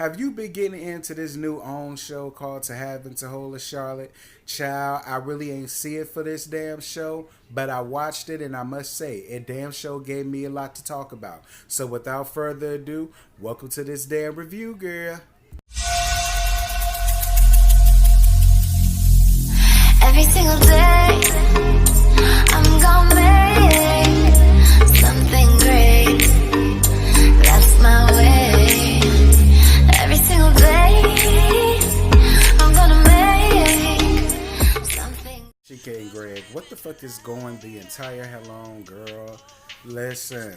Have you been getting into this new own show called To Have and To Hold of Charlotte? Child, I really ain't see it for this damn show, but I watched it and I must say, it damn show gave me a lot to talk about. So without further ado, welcome to this damn review, girl. Every single day, I'm gonna make something great. That's my way. Every single day, I'm gonna make something. GK and Greg, what the fuck is going the entire hell on, girl? Listen,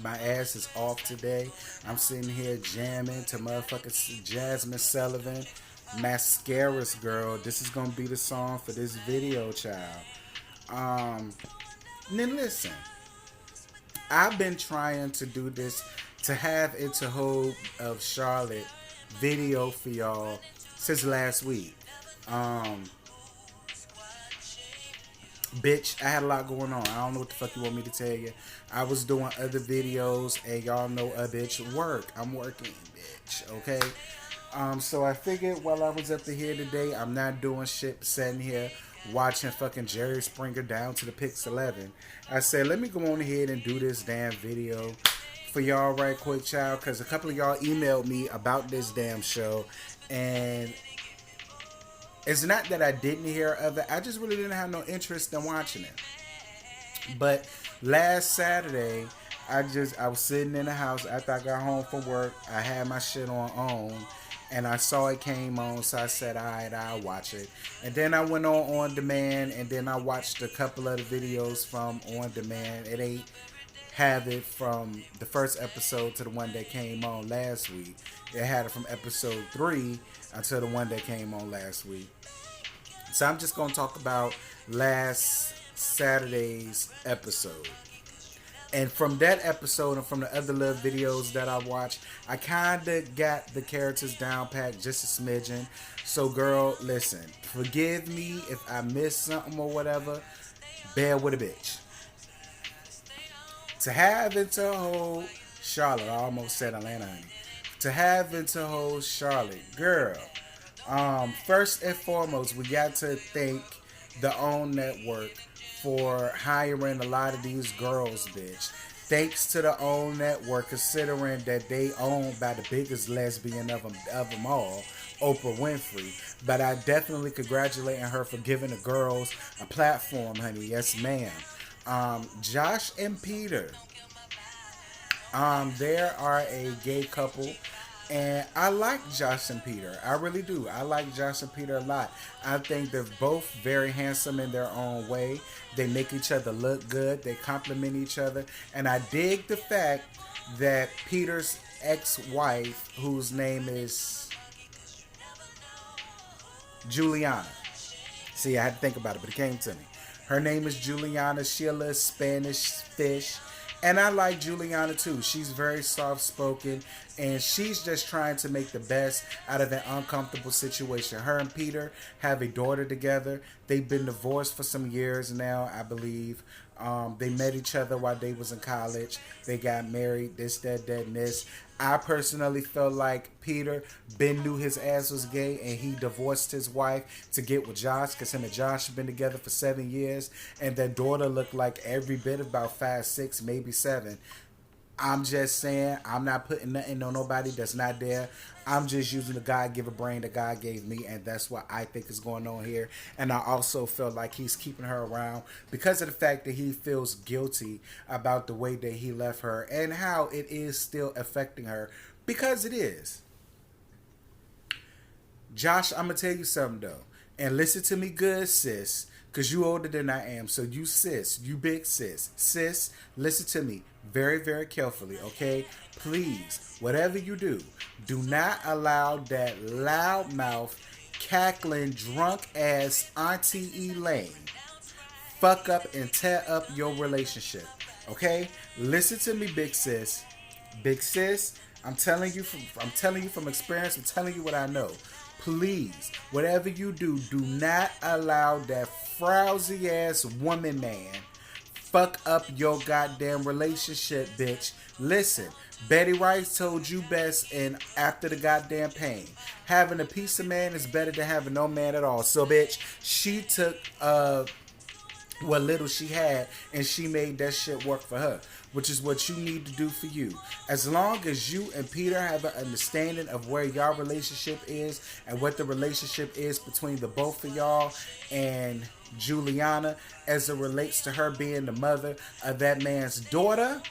my ass is off today. I'm sitting here jamming to motherfucking Jasmine Sullivan. Mascara's girl. This is gonna be the song for this video, child. Then listen, I've been trying to do this To Have It To Hold of Charlotte video for y'all since last week. Bitch, I had a lot going on. I don't know what the fuck you want me to tell you. I was doing other videos, and y'all know a bitch work. I'm working, bitch, okay? So I figured while I was up to here today, I'm not doing shit, sitting here watching fucking Jerry Springer down to the Pix 11. I said, let me go on ahead and do this damn video for y'all right quick, child, because a couple of y'all emailed me about this damn show, and it's not that I didn't hear of it, I just really didn't have no interest in watching it. But last Saturday, I was sitting in the house after I got home from work. I had my shit on, and I saw it came on, so I said, alright, I'll watch it. And then I went on demand, and then I watched a couple of the videos from on demand. It ain't have it from the first episode to the one that came on last week. It had it from episode 3 until the one that came on last week. So I'm just going to talk about last Saturday's episode. And from that episode and from the other little videos that I watched, I kind of got the characters down packed just a smidgen. So girl, listen, forgive me if I missed something or whatever. Bear with a bitch. To Have and To Hold Charlotte. I almost said Atlanta, honey. To Have and To Hold Charlotte. Girl, first and foremost, we got to thank the OWN Network for hiring a lot of these girls, bitch. Thanks to the OWN Network, considering that they owned by the biggest lesbian of them all, Oprah Winfrey. But I definitely congratulate her for giving the girls a platform, honey. Yes, ma'am. Josh and Peter. They are a gay couple. And I like Josh and Peter. I really do. I like Josh and Peter a lot. I think they're both very handsome in their own way. They make each other look good. They compliment each other. And I dig the fact that Peter's ex-wife, whose name is Juliana. See, I had to think about it, but it came to me. Her name is Juliana. She's a Spanish fish. And I like Juliana too. She's very soft-spoken, and she's just trying to make the best out of an uncomfortable situation. Her and Peter have a daughter together. They've been divorced for some years now, I believe. They met each other while they was in college. They got married, this, that, and this. I personally felt like Peter knew his ass was gay, and he divorced his wife to get with Josh, because him and Josh have been together for 7 years, and their daughter looked like every bit about 5, 6, maybe 7. I'm just saying, I'm not putting nothing on nobody that's not there. I'm just using the God-given brain that God gave me, and that's what I think is going on here. And I also feel like he's keeping her around because of the fact that he feels guilty about the way that he left her and how it is still affecting her, because it is. Josh, I'm going to tell you something, though. And listen to me good, sis, because you older than I am. So you sis, you big sis. Sis, listen to me very, very carefully, okay? Please, whatever you do, do not allow that loudmouth, cackling, drunk-ass Auntie Elaine fuck up and tear up your relationship, okay? Listen to me, big sis. Big sis, I'm telling you from experience. I'm telling you what I know. Please, whatever you do, do not allow that frowsy ass woman man fuck up your goddamn relationship, bitch. Listen, Betty Rice told you best in After the Goddamn Pain. Having a piece of man is better than having no man at all. So, bitch, she took what little she had and she made that shit work for her, which is what you need to do for you. As long as you and Peter have an understanding of where y'all relationship is and what the relationship is between the both of y'all and Juliana as it relates to her being the mother of that man's daughter,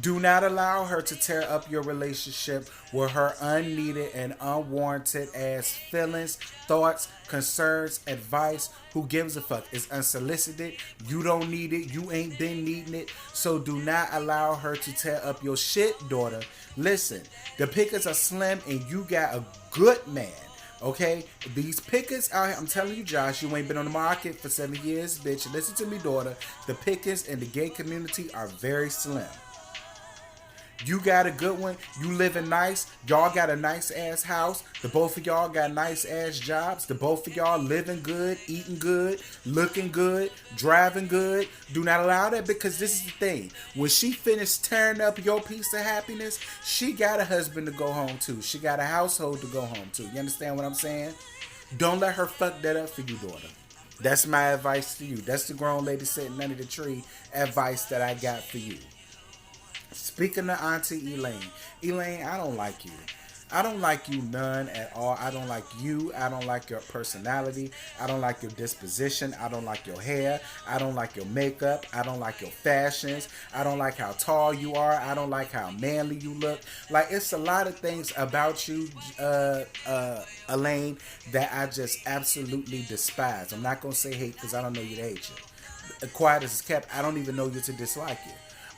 do not allow her to tear up your relationship with her unneeded and unwarranted ass feelings, thoughts, concerns, advice. Who gives a fuck? It's unsolicited. You don't need it. You ain't been needing it. So do not allow her to tear up your shit, daughter. Listen, the pickers are slim and you got a good man. Okay? These pickers out here, I'm telling you, Josh, you ain't been on the market for 7 years, bitch. Listen to me, daughter. The pickers in the gay community are very slim. You got a good one. You living nice. Y'all got a nice ass house. The both of y'all got nice ass jobs. The both of y'all living good, eating good, looking good, driving good. Do not allow that, because this is the thing. When she finished tearing up your piece of happiness, she got a husband to go home to. She got a household to go home to. You understand what I'm saying? Don't let her fuck that up for you, daughter. That's my advice to you. That's the grown lady sitting under the tree advice that I got for you. Speaking to Auntie Elaine, I don't like you. I don't like you none at all. I don't like you. I don't like your personality. I don't like your disposition. I don't like your hair. I don't like your makeup. I don't like your fashions. I don't like how tall you are. I don't like how manly you look. Like, it's a lot of things about you, Elaine, that I just absolutely despise. I'm not going to say hate, because I don't know you to hate you. Quiet as it's kept, I don't even know you to dislike you.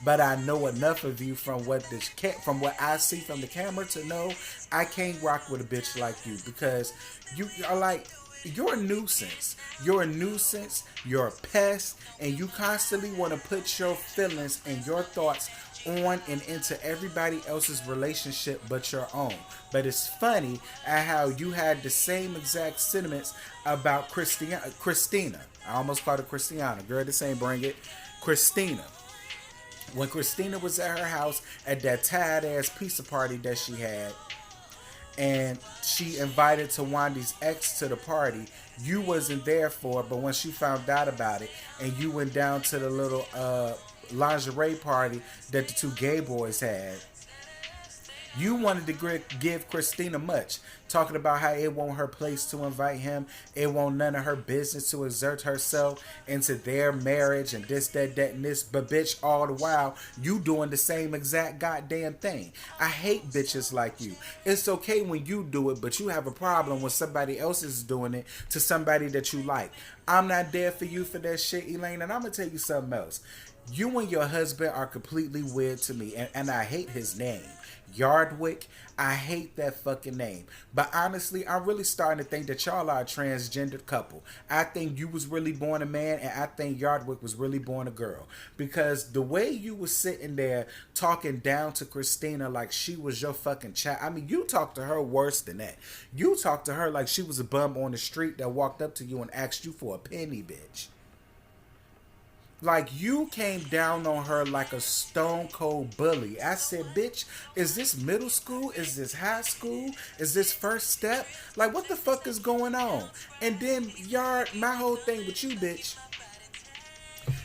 But I know enough of you from what I see from the camera to know I can't rock with a bitch like you, because you are like, you're a nuisance. You're a nuisance. You're a pest, and you constantly want to put your feelings and your thoughts on and into everybody else's relationship but your own. But it's funny at how you had the same exact sentiments about Christina. I almost called her Christiana. Girl, this ain't bring it. Christina. When Christina was at her house at that tired ass pizza party that she had, and she invited Tawanda's ex to the party, you wasn't there for it, but when she found out about it and you went down to the little lingerie party that the two gay boys had, you wanted to give Christina much, talking about how it wasn't her place to invite him, it wasn't none of her business to exert herself into their marriage and this, that, and this. But bitch, all the while, you doing the same exact goddamn thing. I hate bitches like you. It's okay when you do it, but you have a problem when somebody else is doing it to somebody that you like. I'm not there for you for that shit, Elaine, and I'm gonna tell you something else. You and your husband are completely weird to me, and I hate his name. Yardwick, I hate that fucking name. But honestly, I'm really starting to think that y'all are a transgendered couple. I think you was really born a man, and I think Yardwick was really born a girl. Because the way you was sitting there talking down to Christina like she was your fucking child. I mean, you talked to her worse than that. You talked to her like she was a bum on the street that walked up to you and asked you for a penny, bitch. Like, you came down on her like a stone cold bully. I said, bitch, is this middle school? Is this high school? Is this first step? Like, what the fuck is going on? And then, my whole thing with you, bitch,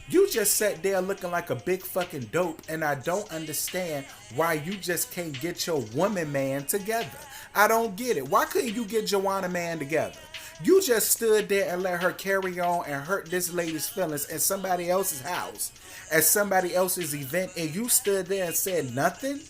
you just sat there looking like a big fucking dope, and I don't understand why you just can't get your woman man together. I don't get it. Why couldn't you get Joanna man together? You just stood there and let her carry on and hurt this lady's feelings in somebody else's house, at somebody else's event, and you stood there and said nothing?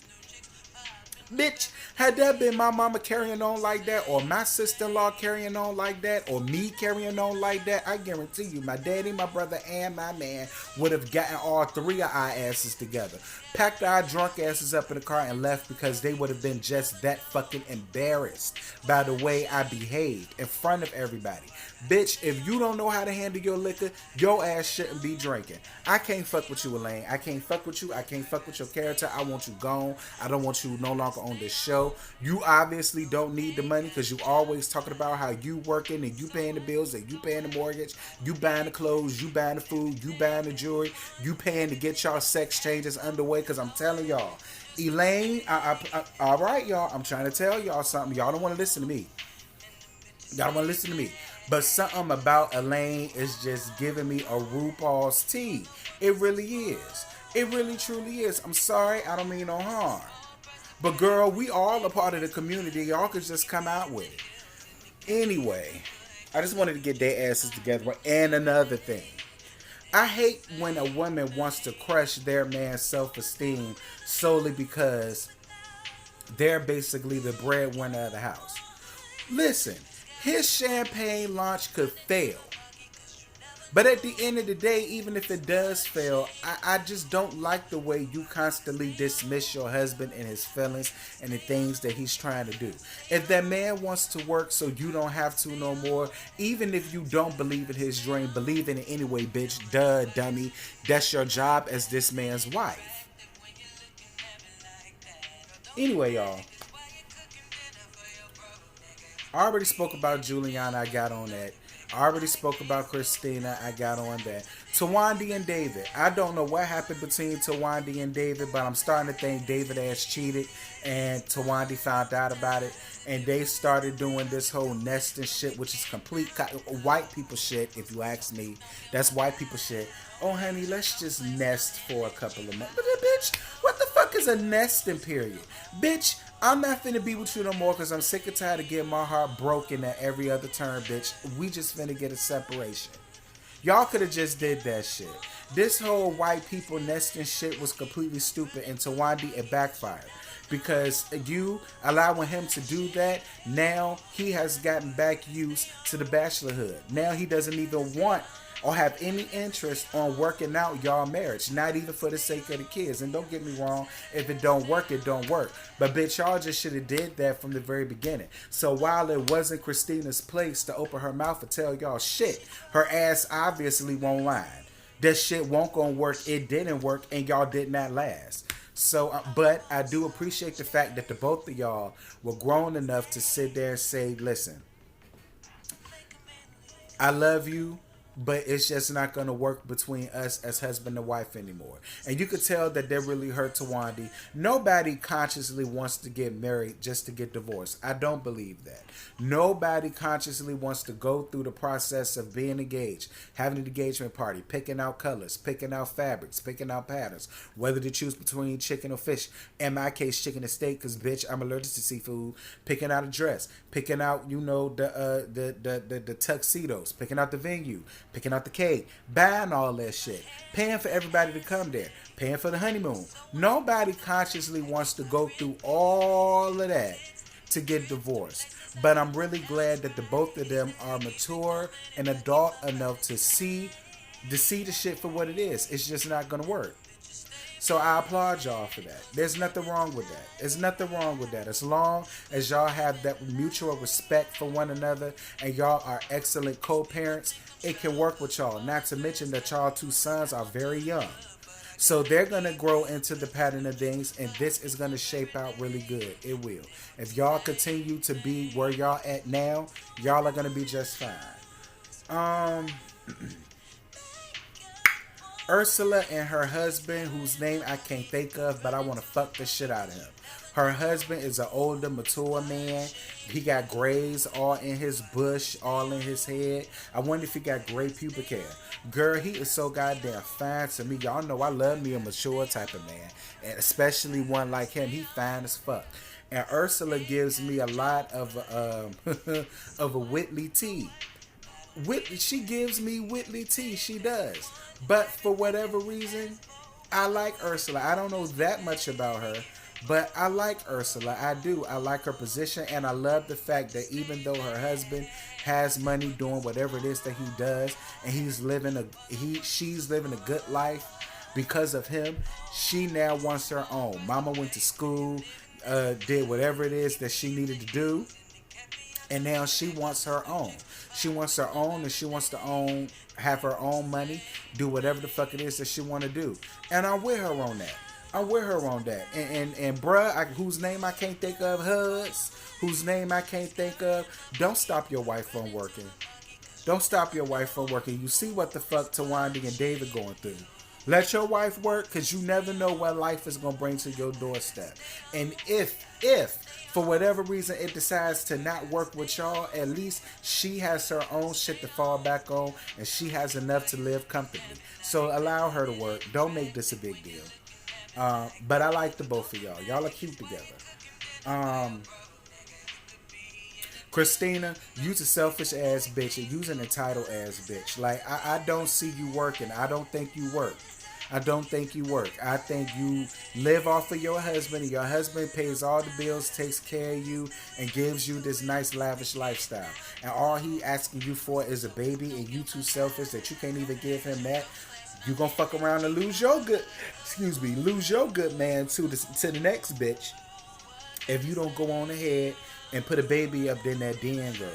Bitch, had that been my mama carrying on like that, or my sister-in-law carrying on like that, or me carrying on like that, I guarantee you, my daddy, my brother, and my man would have gotten all three of our asses together, packed our drunk asses up in the car and left, because they would have been just that fucking embarrassed by the way I behaved in front of everybody. Bitch, if you don't know how to handle your liquor, your ass shouldn't be drinking. I can't fuck with you, Elaine. I can't fuck with you. I can't fuck with your character. I want you gone. I don't want you no longer on this show. You obviously don't need the money because you always talking about how you working and you paying the bills and you paying the mortgage, you buying the clothes, you buying the food, you buying the jewelry, you paying to get y'all sex changes underway. Because I'm telling y'all, Elaine, all right, y'all, I'm trying to tell y'all something. Y'all don't want to listen to me. Y'all don't want to listen to me. But something about Elaine is just giving me a RuPaul's tea. It really is. It really truly is. I'm sorry, I don't mean no harm. But girl, we all a part of the community. Y'all could just come out with it. Anyway, I just wanted to get their asses together. And another thing. I hate when a woman wants to crush their man's self-esteem solely because they're basically the breadwinner of the house. Listen, his champagne launch could fail. But at the end of the day, even if it does fail, I just don't like the way you constantly dismiss your husband and his feelings and the things that he's trying to do. If that man wants to work so you don't have to no more, even if you don't believe in his dream, believe in it anyway, bitch. Duh, dummy. That's your job as this man's wife. Anyway, y'all. I already spoke about Juliana. I got on that. I already spoke about Christina. I got on that. Towanda and David. I don't know what happened between Towanda and David, but I'm starting to think David has cheated and Towanda found out about it. And they started doing this whole nesting shit, which is complete white people shit, if you ask me. That's white people shit. Oh, honey, let's just nest for a couple of months. But bitch, what the fuck is a nesting period? Bitch, I'm not finna be with you no more because I'm sick and tired of getting my heart broken at every other turn, bitch. We just finna get a separation. Y'all could have just did that shit. This whole white people nesting shit was completely stupid, and Towanda, it backfired. Because you allowing him to do that, now he has gotten back used to the bachelorhood. Now he doesn't even want or have any interest on working out y'all marriage. Not even for the sake of the kids. And don't get me wrong, if it don't work, it don't work. But bitch, y'all just should have did that from the very beginning. So while it wasn't Christina's place to open her mouth and tell y'all shit, her ass obviously won't lie. That shit won't gonna work. It didn't work and y'all did not last. So, but I do appreciate the fact that the both of y'all were grown enough to sit there and say, listen, I love you, but it's just not going to work between us as husband and wife anymore. And you could tell that they really hurt Towanda. Nobody consciously wants to get married just to get divorced. I don't believe that. Nobody consciously wants to go through the process of being engaged, having an engagement party, picking out colors, picking out fabrics, picking out patterns, whether to choose between chicken or fish. In my case, chicken and steak, because bitch, I'm allergic to seafood. Picking out a dress, picking out, you know, the tuxedos, picking out the venue, picking out the cake, buying all that shit, paying for everybody to come there, paying for the honeymoon. Nobody consciously wants to go through all of that to get divorced. But I'm really glad that the both of them are mature and adult enough to see the shit for what it is. It's just not going to work. So I applaud y'all for that. There's nothing wrong with that. There's nothing wrong with that. As long as y'all have that mutual respect for one another and y'all are excellent co-parents, it can work with y'all. Not to mention that y'all two sons are very young. So they're going to grow into the pattern of things, and this is going to shape out really good. It will. If y'all continue to be where y'all at now, y'all are going to be just fine. Ursula and her husband, whose name I can't think of, but I want to fuck the shit out of him. Her husband is an older, mature man. He got grays all in his bush, all in his head. I wonder if he got gray pubic hair. Girl, he is so goddamn fine to me. Y'all know I love me a mature type of man. And especially one like him. He fine as fuck. And Ursula gives me a lot of of a Whitley tea. She gives me Whitley tea. She does. But for whatever reason, I like Ursula. I don't know that much about her. But I like Ursula. I do. I like her position. And I love the fact that even though her husband has money doing whatever it is that he does, and she's living a good life because of him, she now wants her own. Mama went to school, did whatever it is that she needed to do. And now she wants her own. She wants her own, and she wants to have her own money, do whatever the fuck it is that she want to do. And I'm with her on that. I'm with her on that. And bruh, whose name I can't think of, whose name I can't think of, don't stop your wife from working. Don't stop your wife from working. You see what the fuck Towanda and David going through. Let your wife work, because you never know what life is going to bring to your doorstep. And if, for whatever reason, it decides to not work with y'all, at least she has her own shit to fall back on, and she has enough to live comfortably. So allow her to work. Don't make this a big deal. But I like the both of y'all. Y'all are cute together. Christina, you's a selfish ass bitch and you's an entitled ass bitch. Like, I don't see you working. I don't think you work. I don't think you work. I think you live off of your husband, and your husband pays all the bills, takes care of you, and gives you this nice lavish lifestyle. And all he asking you for is a baby, and you too selfish that you can't even give him that. You gonna fuck around and lose your good man to the next bitch if you don't go on ahead and put a baby up in that den, girl.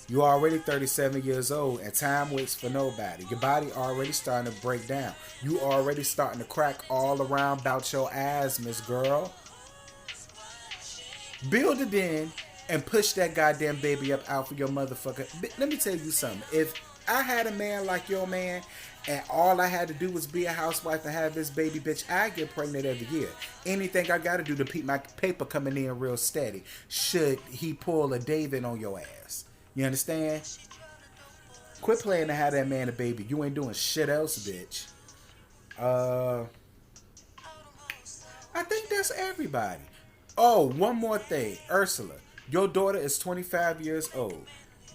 You already 37 years old, and time waits for nobody. Your body already starting to break down. You already starting to crack all around about your asthmas, girl. Build a den and push that goddamn baby up out for your motherfucker. Let me tell you something. If I had a man like your man, and all I had to do was be a housewife and have this baby, bitch, I get pregnant every year. Anything I got to do to keep my paper coming in real steady, should he pull a David on your ass. You understand? Quit playing to have that man a baby. You ain't doing shit else, bitch. I think that's everybody. Oh, one more thing. Ursula, your daughter is 25 years old,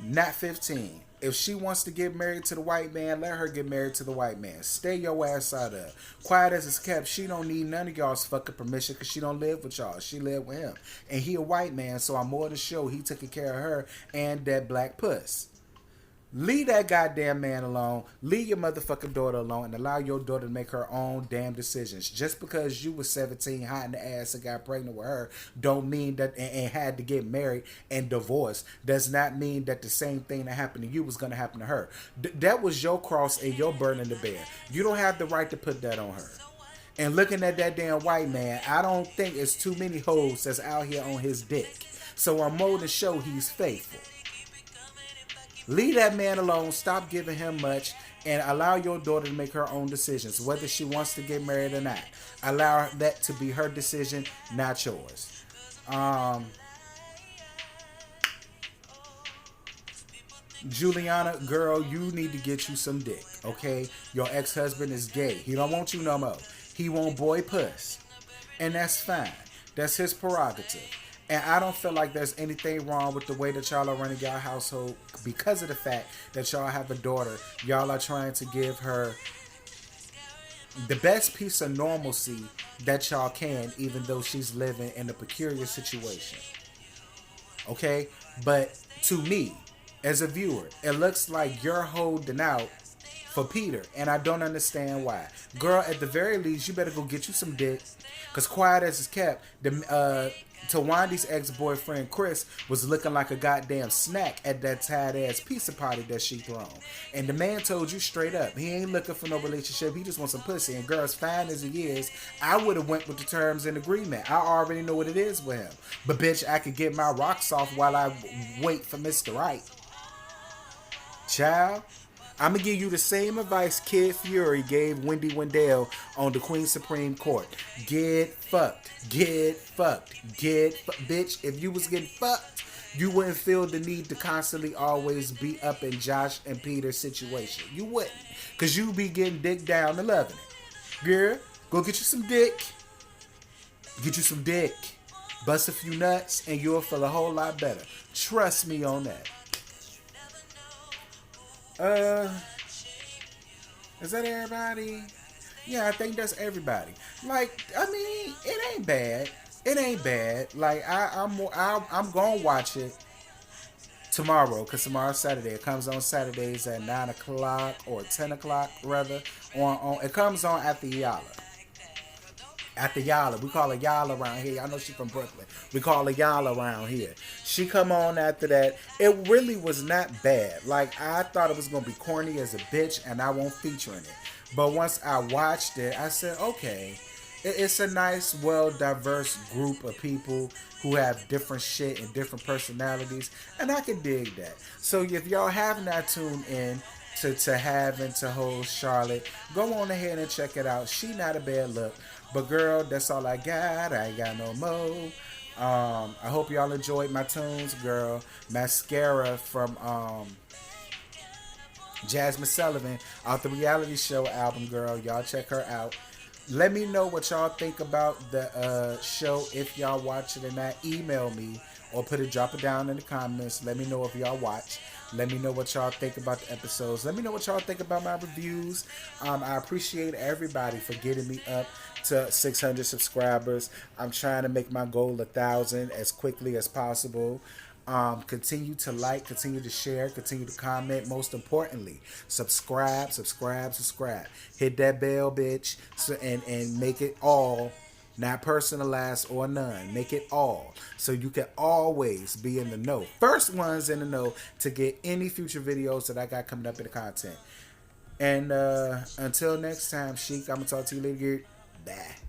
not 15. If she wants to get married to the white man, let her get married to the white man. Stay your ass out of it. Quiet as it's kept, she don't need none of y'all's fucking permission because she don't live with y'all. She live with him. And he a white man, so I'm more than sure he taking care of her and that black puss. Leave that goddamn man alone. Leave your motherfucking daughter alone and allow your daughter to make her own damn decisions. Just because you was 17, hot in the ass, and got pregnant with her, don't mean that, and had to get married and divorced, does not mean that the same thing that happened to you was going to happen to her. That was your cross and your burden to bear. You don't have the right to put that on her. And looking at that damn white man, I don't think it's too many hoes that's out here on his dick. So I'm more than sure he's faithful. Leave that man alone, stop giving him much, and allow your daughter to make her own decisions, whether she wants to get married or not. Allow that to be her decision, not yours. Juliana, girl, you need to get you some dick, okay? Your ex-husband is gay. He don't want you no more. He want boy puss. And that's fine. That's his prerogative. And I don't feel like there's anything wrong with the way that y'all are running y'all household because of the fact that y'all have a daughter. Y'all are trying to give her the best piece of normalcy that y'all can, even though she's living in a peculiar situation. Okay? But to me, as a viewer, it looks like you're holding out for Peter, and I don't understand why. Girl, at the very least, you better go get you some dick, because quiet as it's kept, Tawanda's ex-boyfriend Chris was looking like a goddamn snack at that tight-ass pizza party that she thrown. And the man told you straight up, he ain't looking for no relationship, he just wants some pussy. And girl, as fine as he is, I would have went with the terms and agreement. I already know what it is with him. But bitch, I could get my rocks off while I wait for Mr. Right. Child, I'm going to give you the same advice Kid Fury gave Wendy Wendell on the Queen Supreme Court. Get fucked. Get fucked. Get fucked. Bitch, if you was getting fucked, you wouldn't feel the need to constantly always be up in Josh and Peter's situation. You wouldn't. Because you be getting dick down and loving it. Girl, go get you some dick. Get you some dick. Bust a few nuts and you'll feel a whole lot better. Trust me on that. Is that everybody? Yeah, I think that's everybody. Like, I mean, it ain't bad. It ain't bad. Like, I'm gonna watch it tomorrow, because tomorrow's Saturday. It comes on Saturdays at 9 o'clock or 10 o'clock, rather. It comes on at the Yala. At the Yala. We call her Yala around here. I know she's from Brooklyn. We call her Yala around here. She come on after that. It really was not bad. Like, I thought it was going to be corny as a bitch, and I won't feature in it. But once I watched it, I said, okay, it's a nice, well, diverse group of people who have different shit and different personalities, and I can dig that. So if y'all have not tuned in to have and to hold Charlotte, go on ahead and check it out. She not a bad look, but girl, that's all I got. I ain't got no more. I hope y'all enjoyed my tunes, girl. Mascara from Jasmine Sullivan out the reality show album, girl. Y'all check her out. Let me know what y'all think about the show if y'all watch it or not. Email me or drop it down in the comments. Let me know if y'all watch. Let me know what y'all think about the episodes. Let me know what y'all think about my reviews. I appreciate everybody for getting me up to 600 subscribers. I'm trying to make my goal 1,000 as quickly as possible. Continue to like, continue to share, continue to comment. Most importantly, subscribe. Hit that bell, bitch, and make it all, not personalized or none. Make it all, so you can always be in the know. First ones in the know to get any future videos that I got coming up in the content. And until next time, Sheik, I'm gonna talk to you later. Bye.